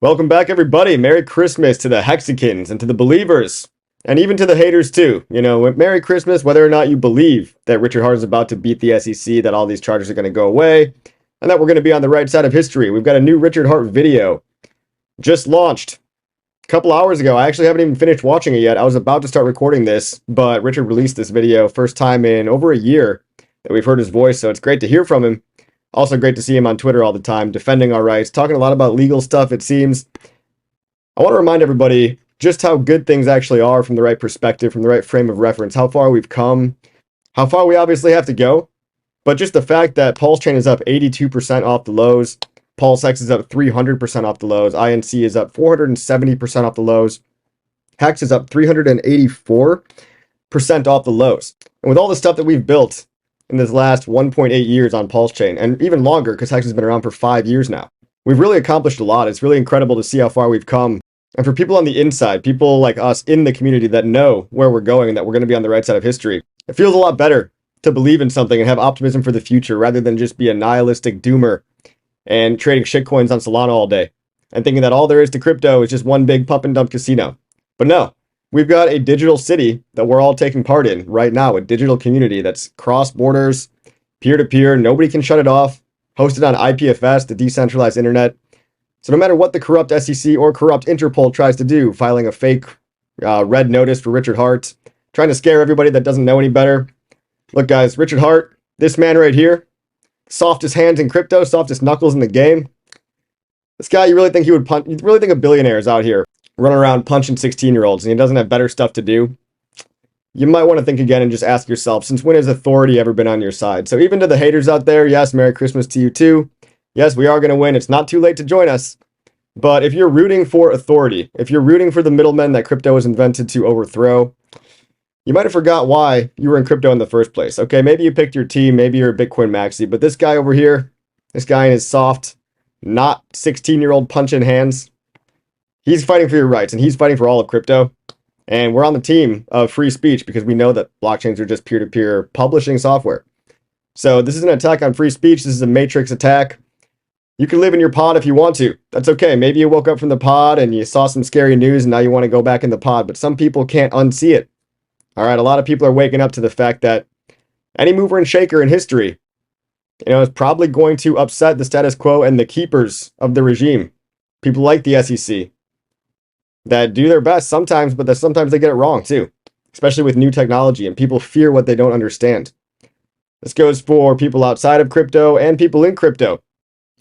Welcome back, everybody. Merry Christmas to the Hexicans and to the believers, and even to the haters, too. Merry Christmas, whether or not you believe that Richard Hart is about to beat the SEC, that all these charges are going to go away, and that we're going to be on the right side of history. We've got a new Richard Hart video just launched a couple hours ago. I actually haven't even finished watching it yet. I was about to start recording this, but Richard released this video first time in over a year that we've heard his voice, so it's great to hear from him. Also great to see him on Twitter all the time, defending our rights, talking a lot about legal stuff, it seems. I want to remind everybody just how good things actually are from the right perspective, from the right frame of reference, how far we've come, how far we obviously have to go, but just the fact that Pulse Chain is up 82% off the lows, PulseX is up 300% off the lows, INC is up 470% off the lows, HEX is up 384% off the lows. And with all the stuff that we've built in this last 1.8 years on Pulse Chain, and even longer because HEX has been around for 5 years now, we've really accomplished a lot. It's really incredible to see how far we've come. And for people on the inside, people like us in the community that know where we're going and that we're going to be on the right side of history, it feels a lot better to believe in something and have optimism for the future rather than just be a nihilistic doomer and trading shitcoins on Solana all day and thinking that all there is to crypto is just one big pump and dump casino. But no, we've got a digital city that we're all taking part in right now, a digital community that's cross borders, peer-to-peer, nobody can shut it off, hosted on IPFS, the decentralized internet. So no matter what the corrupt SEC or corrupt Interpol tries to do, filing a fake red notice for Richard Hart, trying to scare everybody that doesn't know any better. Look, guys, Richard Hart, this man right here, softest hands in crypto, softest knuckles in the game. This guy, you really think he would punch? You really think a billionaire is out here running around punching 16-year-olds and he doesn't have better stuff to do? You might want to think again and just ask yourself, since when has authority ever been on your side? So even to the haters out there, yes, Merry Christmas to you too. Yes, we are going to win. It's not too late to join us. But if you're rooting for authority, if you're rooting for the middlemen that crypto was invented to overthrow, you might have forgot why you were in crypto in the first place. Okay, maybe you picked your team, maybe you're a Bitcoin maxi, but this guy over here, this guy in his soft, not 16-year-old punching hands, he's fighting for your rights and he's fighting for all of crypto. And we're on the team of free speech because we know that blockchains are just peer-to-peer publishing software. So this is an attack on free speech. This is a matrix attack. You can live in your pod if you want to. That's okay. Maybe you woke up from the pod and you saw some scary news and now you want to go back in the pod, but some people can't unsee it. All right, a lot of people are waking up to the fact that any mover and shaker in history, is probably going to upset the status quo and the keepers of the regime. People like the SEC that do their best sometimes, but that sometimes they get it wrong too, especially with new technology, and people fear what they don't understand. This goes for people outside of crypto and people in crypto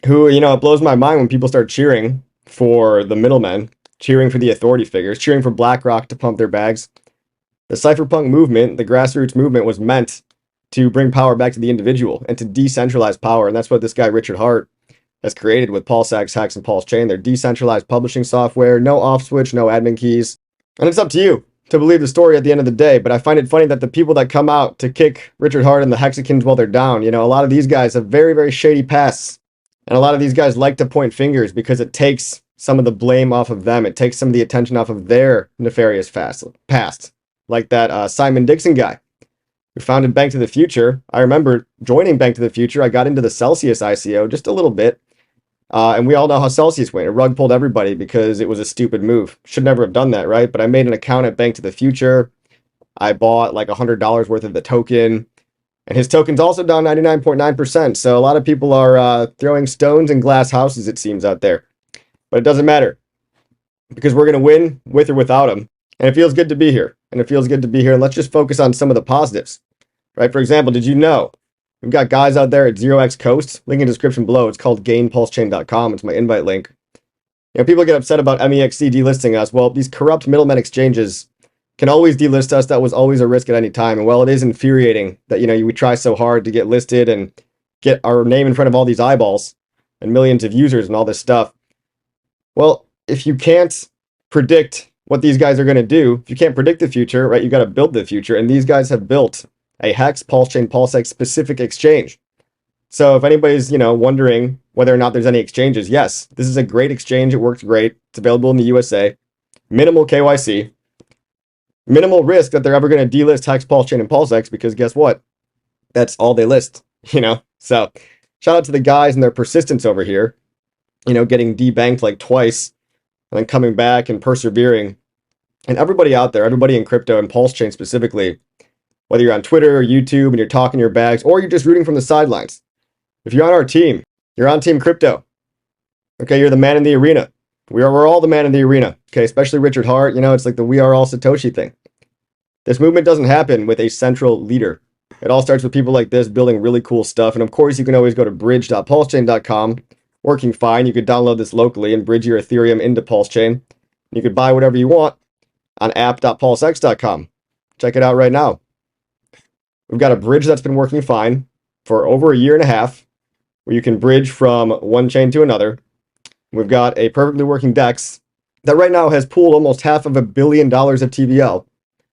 who, it blows my mind when people start cheering for the middlemen, cheering for the authority figures, cheering for BlackRock to pump their bags. The cypherpunk movement, the grassroots movement, was meant to bring power back to the individual and to decentralize power, and that's what this guy Richard Hart has created with PulseX, HEX, and Pulse Chain. They're decentralized publishing software, no off switch, no admin keys. And it's up to you to believe the story at the end of the day. But I find it funny that the people that come out to kick Richard Hart and the Hexicans while they're down, a lot of these guys have very, very shady pasts. And a lot of these guys like to point fingers because it takes some of the blame off of them. It takes some of the attention off of their nefarious past. Like that Simon Dixon guy who founded Bank to the Future. I remember joining Bank to the Future. I got into the Celsius ICO just a little bit. And we all know how Celsius went. It rug pulled everybody because it was a stupid move. Should never have done that, right? But I made an account at Bank to the Future. I bought like $100 worth of the token. And his token's also down 99.9%. So a lot of people are throwing stones in glass houses, it seems, out there. But it doesn't matter because we're going to win with or without him. And it feels good to be here. And let's just focus on some of the positives, right? For example, did you know we've got guys out there at 0x Coast, link in the description below. It's called gainpulsechain.com. It's my invite link. People get upset about MEXC delisting us. Well, these corrupt middlemen exchanges can always delist us. That was always a risk at any time. And while it is infuriating that, we try so hard to get listed and get our name in front of all these eyeballs and millions of users and all this stuff. Well, if you can't predict what these guys are going to do, if you can't predict the future, right, you got to build the future. And these guys have built a HEX, Pulse Chain, PulseX specific exchange. So if anybody's, wondering whether or not there's any exchanges, yes, this is a great exchange. It works great. It's available in the USA. Minimal KYC. Minimal risk that they're ever going to delist HEX, Pulse Chain, and PulseX because guess what? That's all they list, So shout out to the guys and their persistence over here, getting debanked like twice and then coming back and persevering. And everybody out there, everybody in crypto and Pulse Chain specifically, whether you're on Twitter or YouTube and you're talking your bags, or you're just rooting from the sidelines. If you're on our team, you're on Team Crypto. Okay, you're the man in the arena. We're all the man in the arena. Okay, especially Richard Hart. It's like the we are all Satoshi thing. This movement doesn't happen with a central leader. It all starts with people like this building really cool stuff. And of course, you can always go to bridge.pulsechain.com. Working fine. You could download this locally and bridge your Ethereum into PulseChain. You could buy whatever you want on app.pulsex.com. Check it out right now. We've got a bridge that's been working fine for over a year and a half, where you can bridge from one chain to another. We've got a perfectly working DEX that right now has pooled almost $500 million of TVL.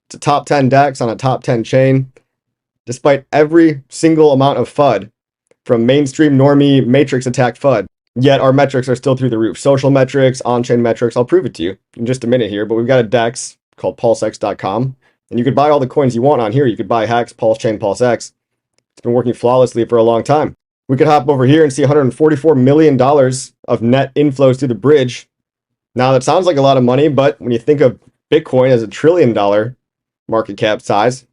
It's a top 10 DEX on a top 10 chain, despite every single amount of FUD from mainstream normie matrix attack FUD. Yet our metrics are still through the roof. Social metrics, on-chain metrics. I'll prove it to you in just a minute here, but we've got a DEX called PulseX.com, and you could buy all the coins you want on here. You could buy HEX, PulseChain, PulseX. It's been working flawlessly for a long time. We could hop over here and see $144 million of net inflows through the bridge. Now, that sounds like a lot of money, but when you think of Bitcoin as $1 trillion market cap size,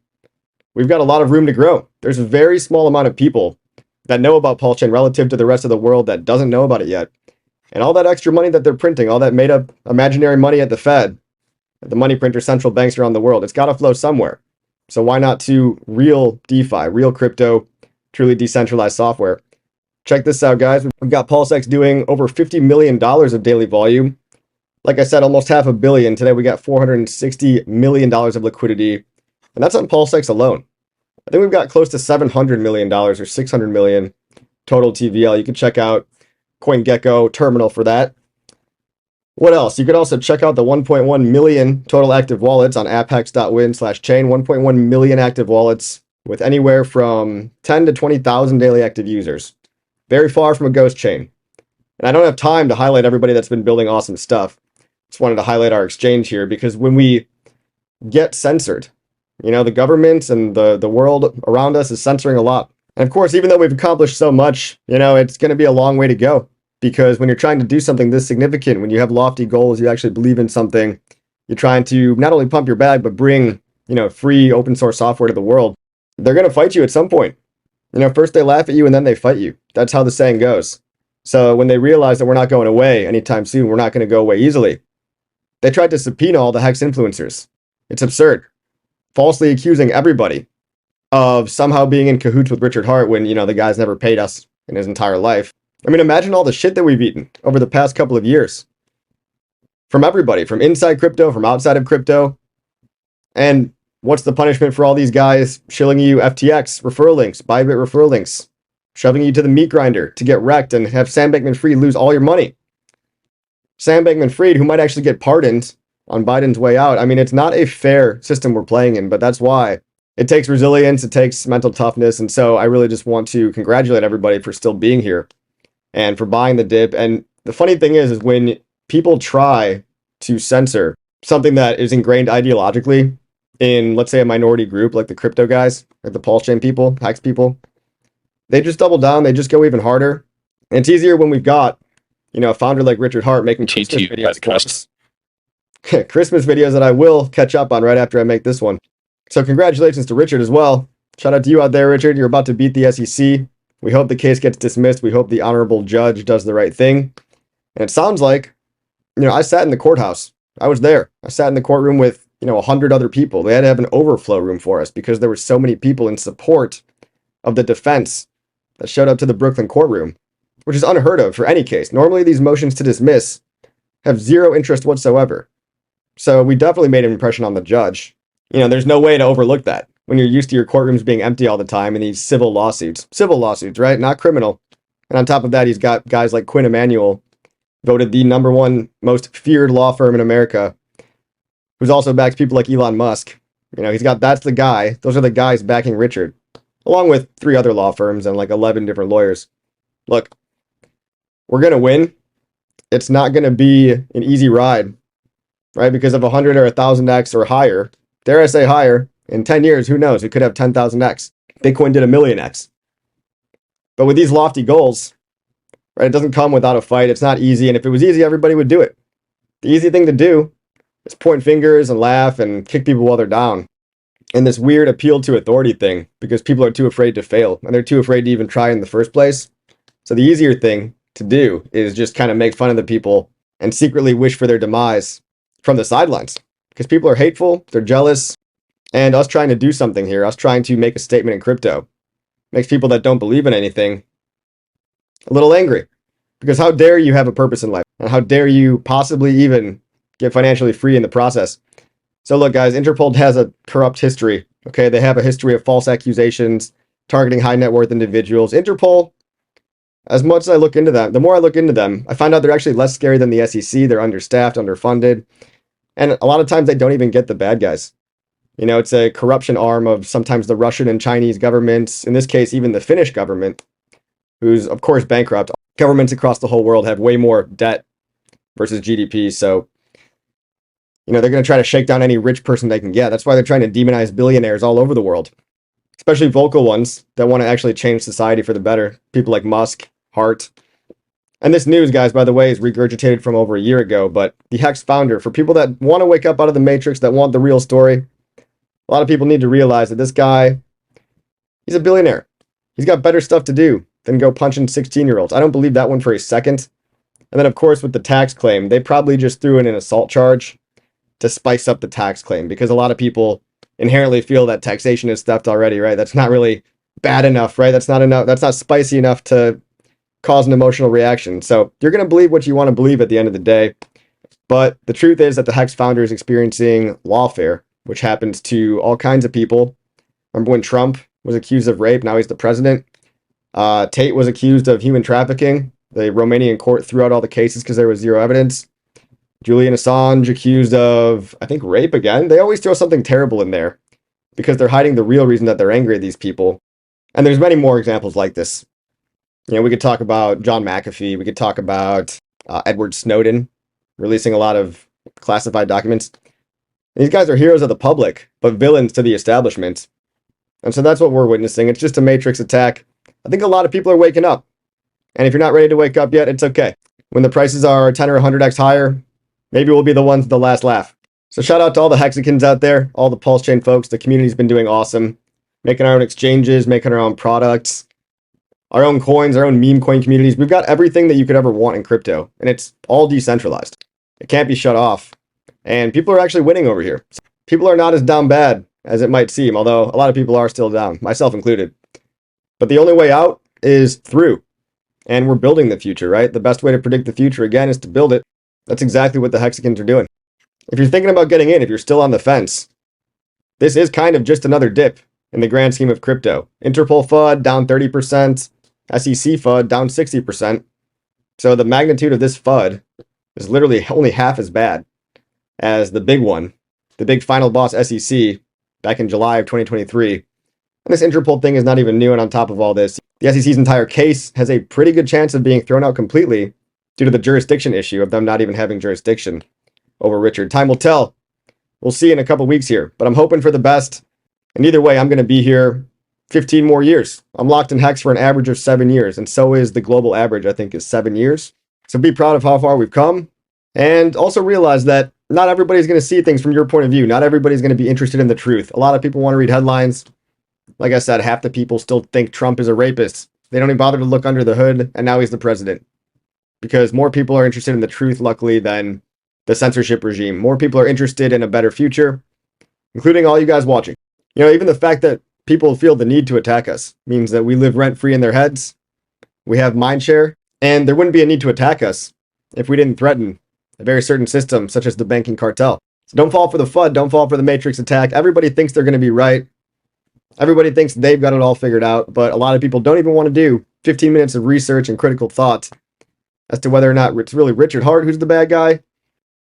we've got a lot of room to grow. There's a very small amount of people that know about PulseChain relative to the rest of the world that doesn't know about it yet. And all that extra money that they're printing, all that made up imaginary money at the Fed, at the money printer central banks around the world, it's got to flow somewhere. So why not to real DeFi, real crypto, truly decentralized software? Check this out, guys. We've got PulseX doing over $50 million of daily volume. Like I said, almost $500 million. Today we got $460 million of liquidity. And that's on PulseX alone. I think we've got close to $700 million or $600 million total TVL. You can check out CoinGecko terminal for that. What else? You could also check out the 1.1 million total active wallets on apphex.win/chain. 1.1 million active wallets with anywhere from 10 to 20,000 daily active users. Very far from a ghost chain. And I don't have time to highlight everybody that's been building awesome stuff. Just wanted to highlight our exchange here, because when we get censored, the government and the world around us is censoring a lot. And of course, even though we've accomplished so much, it's going to be a long way to go. Because when you're trying to do something this significant, when you have lofty goals, you actually believe in something, you're trying to not only pump your bag, but bring, free open source software to the world, they're going to fight you at some point. First they laugh at you and then they fight you. That's how the saying goes. So when they realize that we're not going away anytime soon, we're not going to go away easily, they tried to subpoena all the HEX influencers. It's absurd. Falsely accusing everybody of somehow being in cahoots with Richard Hart when, the guy's never paid us in his entire life. I mean, imagine all the shit that we've eaten over the past couple of years. From everybody, from inside crypto, from outside of crypto. And what's the punishment for all these guys shilling you FTX referral links, Bybit referral links, shoving you to the meat grinder to get wrecked and have Sam Bankman-Fried lose all your money? Sam Bankman-Fried, who might actually get pardoned on Biden's way out. I mean, it's not a fair system we're playing in, but that's why it takes resilience, it takes mental toughness. And so I really just want to congratulate everybody for still being here and for buying the dip. And the funny thing is when people try to censor something that is ingrained ideologically in, let's say, a minority group like the crypto guys, like the PulseChain people, HEX people, they just double down, they just go even harder. And it's easier when we've got, a founder like Richard Hart making Christmas videos. Christmas videos that I will catch up on right after I make this one. So congratulations to Richard as well. Shout out to you out there, Richard. You're about to beat the SEC. We hope the case gets dismissed. We hope the honorable judge does the right thing. And it sounds like, I sat in the courthouse. I was there. I sat in the courtroom with, 100 other people. They had to have an overflow room for us because there were so many people in support of the defense that showed up to the Brooklyn courtroom, which is unheard of for any case. Normally, these motions to dismiss have zero interest whatsoever. So we definitely made an impression on the judge. There's no way to overlook that when you're used to your courtrooms being empty all the time in these civil lawsuits. Civil lawsuits, right? Not criminal. And on top of that, he's got guys like Quinn Emanuel, voted the #1 most feared law firm in America, who's also backs people like Elon Musk. That's the guy. Those are the guys backing Richard, along with 3 other law firms and like 11 different lawyers. Look, we're going to win. It's not going to be an easy ride, right? Because of 100 or 1,000x or higher, dare I say higher, in 10 years, who knows? We could have 10,000x. Bitcoin did 1,000,000x. But with these lofty goals, right, it doesn't come without a fight. It's not easy. And if it was easy, everybody would do it. The easy thing to do is point fingers and laugh and kick people while they're down. And this weird appeal to authority thing, because people are too afraid to fail and they're too afraid to even try in the first place. So the easier thing to do is just kind of make fun of the people and secretly wish for their demise from the sidelines. Because people are hateful, they're jealous, and us trying to do something here, us trying to make a statement in crypto, makes people that don't believe in anything a little angry. Because how dare you have a purpose in life? And how dare you possibly even get financially free in the process? So look, guys, Interpol has a corrupt history. Okay, they have a history of false accusations, targeting high net worth individuals. Interpol, as much as I look into them, the more I look into them, I find out they're actually less scary than the SEC. They're understaffed, underfunded, and a lot of times they don't even get the bad guys. You know, it's a corruption arm of sometimes the Russian and Chinese governments, in this case, even the Finnish government, who's, of course, bankrupt. Governments across the whole world have way more debt versus GDP, so, you know, they're going to try to shake down any rich person they can get. That's why they're trying to demonize billionaires all over the world, especially vocal ones that want to actually change society for the better. People like Musk, Hart. And this news, guys, by the way, is regurgitated from over a year ago, but the HEX founder, for people that want to wake up out of the matrix, that want the real story, a lot of people need to realize that this guy, he's a billionaire. He's got better stuff to do than go punching 16-year-olds. I don't believe that one for a second. And then, of course, with the tax claim, they probably just threw in an assault charge to spice up the tax claim, because a lot of people inherently feel that taxation is theft already, right? That's not really bad enough, right? That's not enough. That's not spicy enough to cause an emotional reaction. So you're going to believe what you want to believe at the end of the day. But the truth is that the HEX founder is experiencing lawfare, which happens to all kinds of people. Remember when Trump was accused of rape? Now he's the president. Tate was accused of human trafficking. The Romanian court threw out all the cases because there was zero evidence. Julian Assange accused of, I think, rape again. They always throw something terrible in there because they're hiding the real reason that they're angry at these people. And there's many more examples like this. You know, we could talk about John McAfee. We could talk about Edward Snowden releasing a lot of classified documents. These guys are heroes of the public, but villains to the establishment. And so that's what we're witnessing. It's just a matrix attack. I think a lot of people are waking up. And if you're not ready to wake up yet, it's okay. When the prices are 10 or 100x higher, maybe we'll be the ones with the last laugh. So shout out to all the Hexicans out there, all the Pulse Chain folks. The community's been doing awesome. Making our own exchanges, making our own products, our own coins, our own meme coin communities. We've got everything that you could ever want in crypto, and it's all decentralized. It can't be shut off. And people are actually winning over here. People are not as down bad as it might seem, although a lot of people are still down, myself included. But the only way out is through. And we're building the future, right? The best way to predict the future, again, is to build it. That's exactly what the Hexicans are doing. If you're thinking about getting in, if you're still on the fence, this is kind of just another dip in the grand scheme of crypto. Interpol FUD down 30%, SEC FUD down 60%. So the magnitude of this FUD is literally only half as bad as the big one, the big final boss SEC back in July of 2023. And this Interpol thing is not even new, and on top of all this, the SEC's entire case has a pretty good chance of being thrown out completely due to the jurisdiction issue of them not even having jurisdiction over Richard. Time will tell. We'll see in a couple weeks here, but I'm hoping for the best. And either way, I'm going to be here 15 more years. I'm locked in HEX for an average of 7 years, and so is the global average, I think, is 7 years. So be proud of how far we've come, and also realize that not everybody's going to see things from your point of view. Not everybody's going to be interested in the truth. A lot of people want to read headlines. Like I said, half the people still think Trump is a rapist. They don't even bother to look under the hood, and now he's the president. Because more people are interested in the truth, luckily, than the censorship regime. More people are interested in a better future, including all you guys watching. You know, even the fact that people feel the need to attack us means that we live rent-free in their heads. We have mindshare, and there wouldn't be a need to attack us if we didn't threaten a very certain system, such as the banking cartel. So don't fall for the FUD. Don't fall for the matrix attack. Everybody thinks they're going to be right. Everybody thinks they've got it all figured out, but a lot of people don't even want to do 15 minutes of research and critical thought as to whether or not it's really Richard Hart who's the bad guy,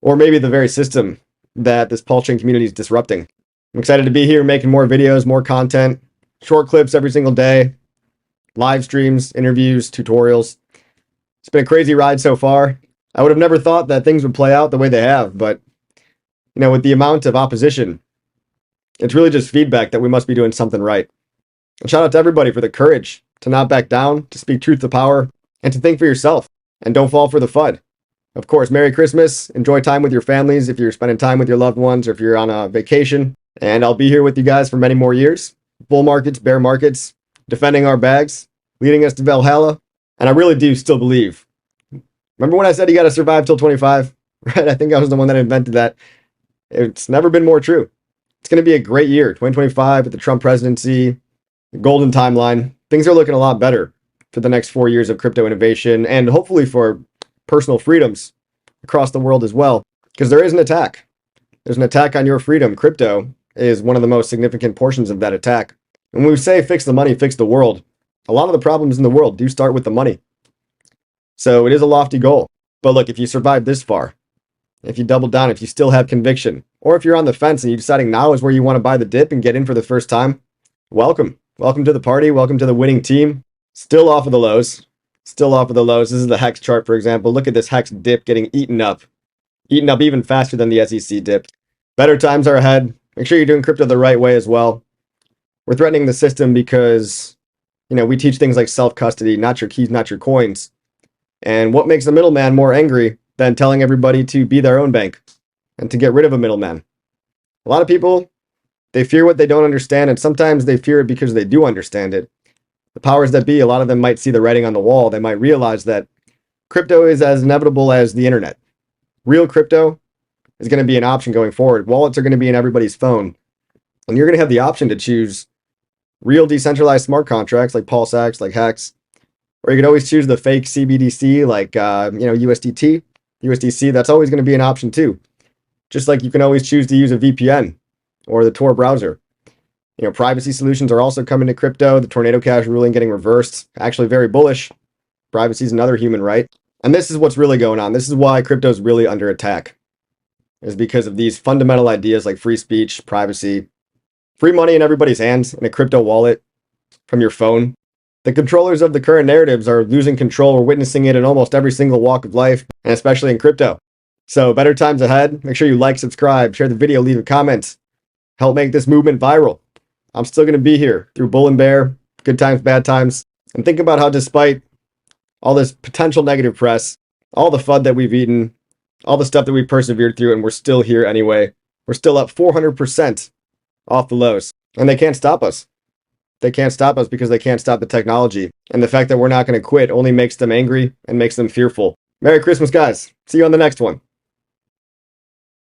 or maybe the very system that this Pulse Chain community is disrupting. I'm excited to be here making more videos, more content, short clips every single day, live streams, interviews, tutorials. It's been a crazy ride so far. I would have never thought that things would play out the way they have, but you know, with the amount of opposition, it's really just feedback that we must be doing something right. And shout out to everybody for the courage to not back down, to speak truth to power, and to think for yourself. And don't fall for the FUD. Of course, Merry Christmas. Enjoy time with your families if you're spending time with your loved ones or if you're on a vacation. And I'll be here with you guys for many more years. Bull markets, bear markets, defending our bags, leading us to Valhalla. And I really do still believe. Remember when I said you got to survive till 25? Right? I think I was the one that invented that. It's never been more true. It's going to be a great year. 2025 with the Trump presidency, the golden timeline. Things are looking a lot better for the next 4 years of crypto innovation and hopefully for personal freedoms across the world as well. Because there is an attack. There's an attack on your freedom. Crypto is one of the most significant portions of that attack. When we say fix the money, fix the world, a lot of the problems in the world do start with the money. So it is a lofty goal. But look, if you survive this far, if you double down, if you still have conviction, or if you're on the fence and you're deciding now is where you want to buy the dip and get in for the first time, welcome. Welcome to the party. Welcome to the winning team. Still off of the lows. Still off of the lows. This is the HEX chart, for example. Look at this HEX dip getting eaten up. Eaten up even faster than the SEC dip. Better times are ahead. Make sure you're doing crypto the right way as well. We're threatening the system because, we teach things like self-custody, not your keys, not your coins. And what makes a middleman more angry than telling everybody to be their own bank and to get rid of a middleman? A lot of people, they fear what they don't understand, and sometimes they fear it because they do understand it. The powers that be, a lot of them might see the writing on the wall. They might realize that crypto is as inevitable as the internet. Real crypto is going to be an option going forward. Wallets are going to be in everybody's phone. And you're going to have the option to choose real decentralized smart contracts like PulseX, like HEX, or you could always choose the fake CBDC like, USDT, USDC. That's always going to be an option too. Just like you can always choose to use a VPN or the Tor browser. Privacy solutions are also coming to crypto. The Tornado Cash ruling getting reversed. Actually very bullish. Privacy is another human right. And this is what's really going on. This is why crypto is really under attack. Is because of these fundamental ideas like free speech, privacy, free money in everybody's hands in a crypto wallet from your phone. The controllers of the current narratives are losing control. We're witnessing it in almost every single walk of life, and especially in crypto. So better times ahead. Make sure you like, subscribe, share the video, leave a comment. Help make this movement viral. I'm still going to be here through bull and bear, good times, bad times. And think about how despite all this potential negative press, all the FUD that we've eaten, all the stuff that we persevered through, and we're still here anyway. We're still up 400% off the lows. And they can't stop us. They can't stop us because they can't stop the technology. And the fact that we're not going to quit only makes them angry and makes them fearful. Merry Christmas, guys. See you on the next one.